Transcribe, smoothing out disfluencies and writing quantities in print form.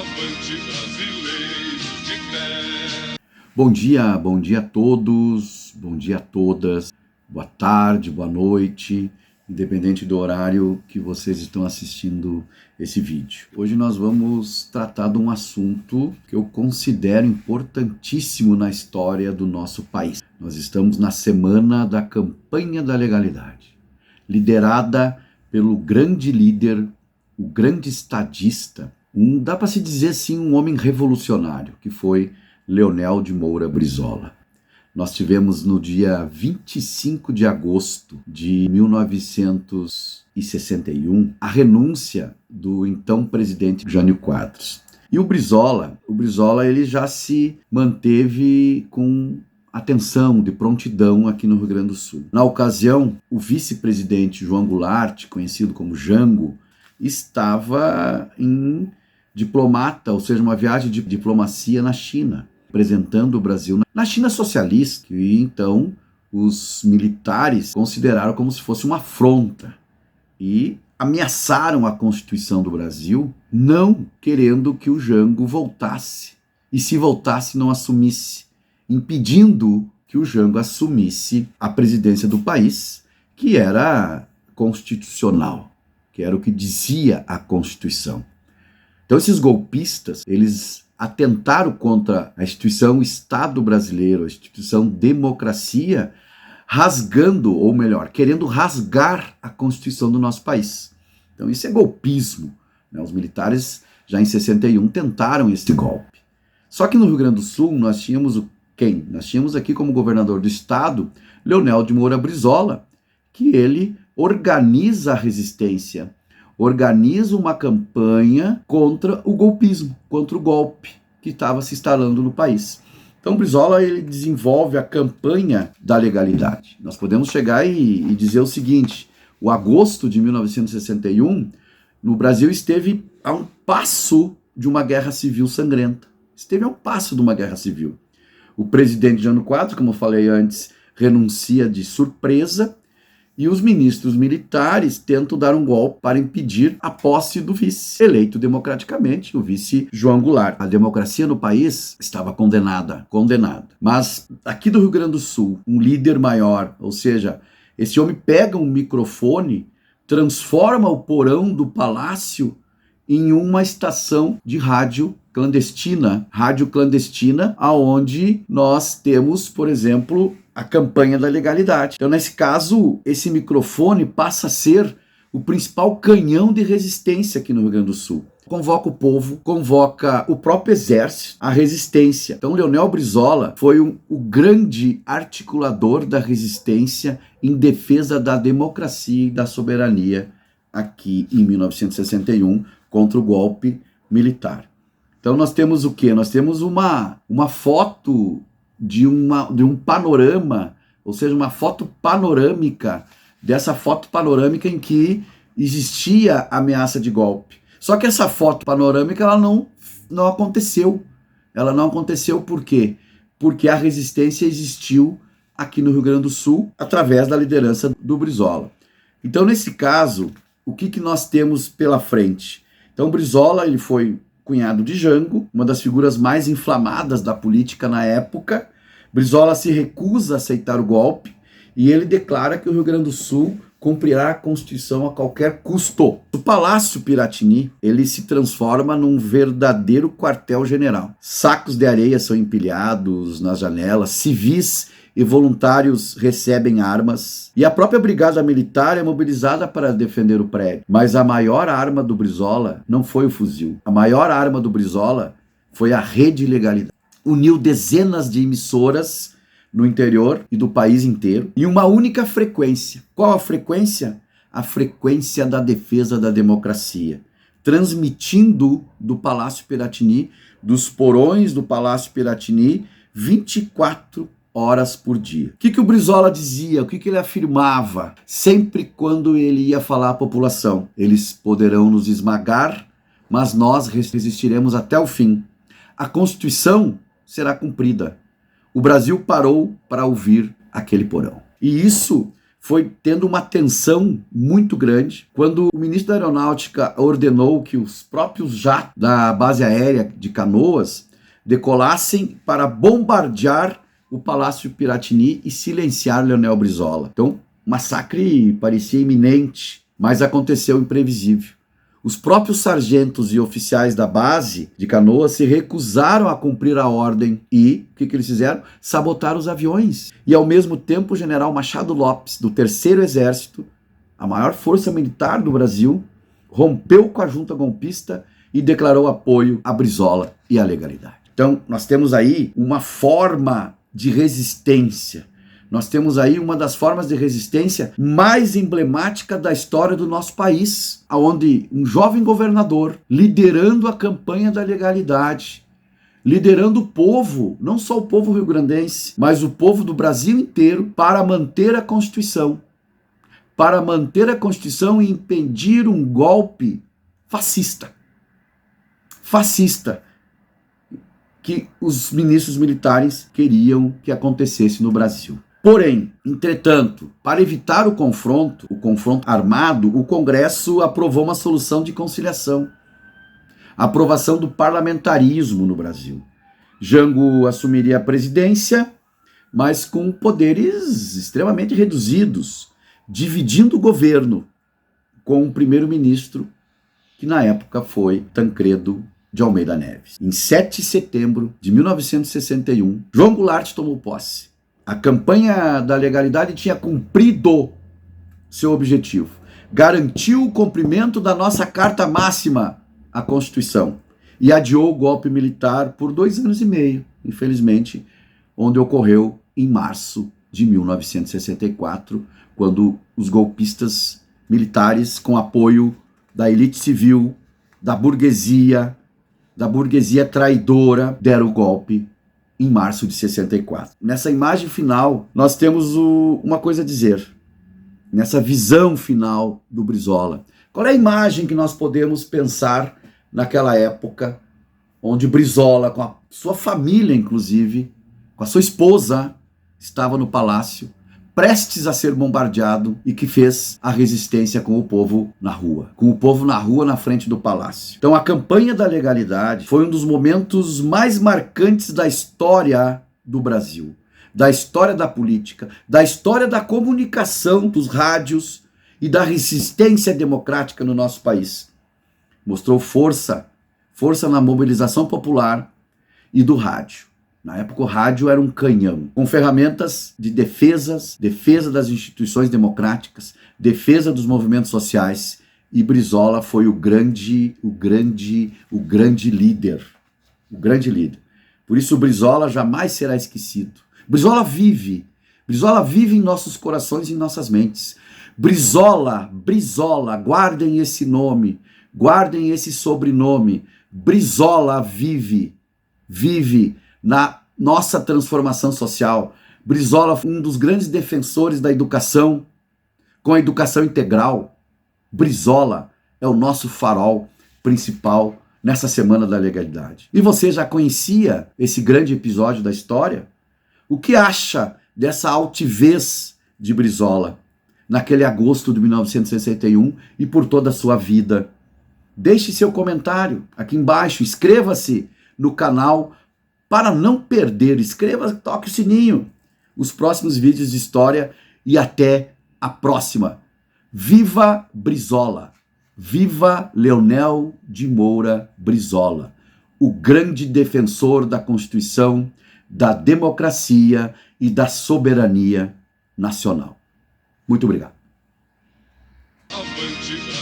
avante brasileiro de pé. Bom dia a todos, bom dia a todas, boa tarde, boa noite, independente do horário que vocês estão assistindo esse vídeo. Hoje nós vamos tratar de um assunto que eu considero importantíssimo na história do nosso país. Nós estamos na semana da campanha da legalidade, liderada pelo grande líder, o grande estadista, dá para se dizer assim, um homem revolucionário, que foi Leonel de Moura Brizola. Nós tivemos no dia 25 de agosto de 1961 a renúncia do então presidente Jânio Quadros. E o Brizola ele já se manteve com atenção, de prontidão aqui no Rio Grande do Sul. Na ocasião, o vice-presidente João Goulart, conhecido como Jango, estava em diplomata, ou seja, uma viagem de diplomacia na China, representando o Brasil na China socialista, que então os militares consideraram como se fosse uma afronta e ameaçaram a Constituição do Brasil, não querendo que o Jango voltasse, e se voltasse não assumisse, impedindo que o Jango assumisse a presidência do país, que era constitucional, que era o que dizia a Constituição. Então esses golpistas, eles atentaram contra a instituição Estado brasileiro, a instituição democracia, rasgando, ou melhor, querendo rasgar a Constituição do nosso país. Então isso é golpismo, né? Os militares já em 61 tentaram esse golpe. Só que no Rio Grande do Sul nós tínhamos quem? Nós tínhamos aqui como governador do estado Leonel de Moura Brizola, que ele organiza a resistência, organiza uma campanha contra o golpismo, contra o golpe que estava se instalando no país. Então, Brizola ele desenvolve a campanha da legalidade. Nós podemos chegar e dizer o seguinte: o agosto de 1961, no Brasil esteve a um passo de uma guerra civil sangrenta. Esteve a um passo de uma guerra civil. O presidente Jânio Quadros, como eu falei antes, renuncia de surpresa, e os ministros militares tentam dar um golpe para impedir a posse do vice, eleito democraticamente, o vice João Goulart. A democracia no país estava condenada. Mas aqui do Rio Grande do Sul, um líder maior, ou seja, esse homem pega um microfone, transforma o porão do palácio em uma estação de rádio clandestina, aonde nós temos, por exemplo, a campanha da legalidade. Então, nesse caso, esse microfone passa a ser o principal canhão de resistência aqui no Rio Grande do Sul. Convoca o povo, convoca o próprio exército, a resistência. Então, Leonel Brizola foi o grande articulador da resistência em defesa da democracia e da soberania aqui em 1961 contra o golpe militar. Então, nós temos o quê? Nós temos uma foto de um panorama, ou seja, uma foto panorâmica, dessa foto panorâmica em que existia ameaça de golpe. Só que essa foto panorâmica ela não aconteceu. Ela não aconteceu por quê? Porque a resistência existiu aqui no Rio Grande do Sul através da liderança do Brizola. Então, nesse caso, o que nós temos pela frente? Então, o Brizola ele foi cunhado de Jango, uma das figuras mais inflamadas da política na época. Brizola se recusa a aceitar o golpe e ele declara que o Rio Grande do Sul cumprirá a Constituição a qualquer custo. O Palácio Piratini, ele se transforma num verdadeiro quartel-general. Sacos de areia são empilhados nas janelas, civis e voluntários recebem armas, e a própria brigada militar é mobilizada para defender o prédio. Mas a maior arma do Brizola não foi o fuzil. A maior arma do Brizola foi a rede legalidade. Uniu dezenas de emissoras no interior e do país inteiro em uma única frequência. Qual a frequência? A frequência da defesa da democracia. Transmitindo do Palácio Piratini, dos porões do Palácio Piratini, 24 horas por dia. O que o Brizola dizia? O que ele afirmava? Sempre quando ele ia falar à população: eles poderão nos esmagar, mas nós resistiremos até o fim. A Constituição será cumprida. O Brasil parou para ouvir aquele porão. E isso foi tendo uma tensão muito grande quando o ministro da Aeronáutica ordenou que os próprios jatos da base aérea de Canoas decolassem para bombardear o Palácio Piratini e silenciar Leonel Brizola. Então, o massacre parecia iminente, mas aconteceu imprevisível. Os próprios sargentos e oficiais da base de Canoas se recusaram a cumprir a ordem e, o que eles fizeram? Sabotaram os aviões. E, ao mesmo tempo, o general Machado Lopes, do 3º Exército, a maior força militar do Brasil, rompeu com a junta golpista e declarou apoio a Brizola e à legalidade. Então, nós temos aí uma forma de resistência. Nós temos aí uma das formas de resistência mais emblemática da história do nosso país, onde um jovem governador, liderando a campanha da legalidade, liderando o povo, não só o povo rio-grandense, mas o povo do Brasil inteiro, para manter a Constituição. Para manter a Constituição e impedir um golpe fascista. Fascista. Que os ministros militares queriam que acontecesse no Brasil. Porém, entretanto, para evitar o confronto armado, o Congresso aprovou uma solução de conciliação. A aprovação do parlamentarismo no Brasil. Jango assumiria a presidência, mas com poderes extremamente reduzidos, dividindo o governo com o primeiro-ministro, que na época foi Tancredo de Almeida Neves. Em 7 de setembro de 1961, João Goulart tomou posse. A campanha da legalidade tinha cumprido seu objetivo. Garantiu o cumprimento da nossa carta máxima, a Constituição, e adiou o golpe militar por 2 anos e meio, infelizmente, onde ocorreu em março de 1964, quando os golpistas militares, com apoio da elite civil, da burguesia traidora, deram o golpe em março de 64. Nessa imagem final, nós temos uma coisa a dizer. Nessa visão final do Brizola. Qual é a imagem que nós podemos pensar naquela época, onde Brizola, com a sua família, inclusive, com a sua esposa, estava no palácio, prestes a ser bombardeado e que fez a resistência com o povo na rua. Com o povo na rua, na frente do palácio. Então, a campanha da legalidade foi um dos momentos mais marcantes da história do Brasil. Da história da política, da história da comunicação, dos rádios e da resistência democrática no nosso país. Mostrou força na mobilização popular e do rádio. Na época o rádio era um canhão, com ferramentas de defesa das instituições democráticas, defesa dos movimentos sociais, e Brizola foi o grande líder. Por isso o Brizola jamais será esquecido. Brizola vive em nossos corações e em nossas mentes. Brizola, guardem esse nome, guardem esse sobrenome. Brizola vive na nossa transformação social. Brizola foi um dos grandes defensores da educação, com a educação integral. Brizola é o nosso farol principal nessa Semana da Legalidade. E você já conhecia esse grande episódio da história? O que acha dessa altivez de Brizola naquele agosto de 1961 e por toda a sua vida? Deixe seu comentário aqui embaixo, inscreva-se no canal para não perder, toque o sininho, os próximos vídeos de história e até a próxima. Viva Brizola! Viva Leonel de Moura Brizola, o grande defensor da Constituição, da democracia e da soberania nacional. Muito obrigado. Avante,